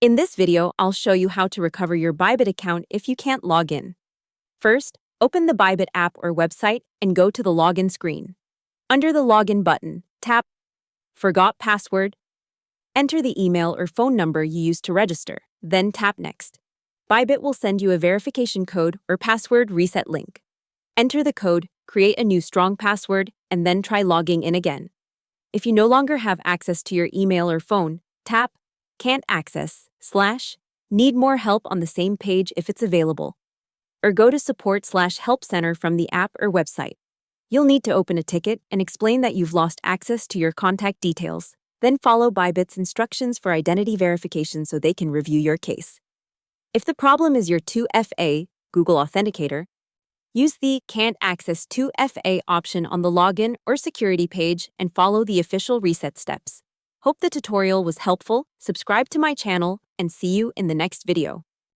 In this video, I'll show you how to recover your Bybit account if you can't log in. First, open the Bybit app or website and go to the login screen. Under the login button, tap Forgot Password. Enter the email or phone number you used to register, then tap Next. Bybit will send you a verification code or password reset link. Enter the code, create a new strong password, and then try logging in again. If you no longer have access to your email or phone, tap Can't Access / Need More Help on the same page if it's available. Or go to support/help center from the app or website. You'll need to open a ticket and explain that you've lost access to your contact details. Then follow Bybit's instructions for identity verification so they can review your case. If the problem is your 2FA, Google Authenticator, use the Can't Access 2FA option on the login or security page and follow the official reset steps. Hope the tutorial was helpful. Subscribe to my channel and see you in the next video.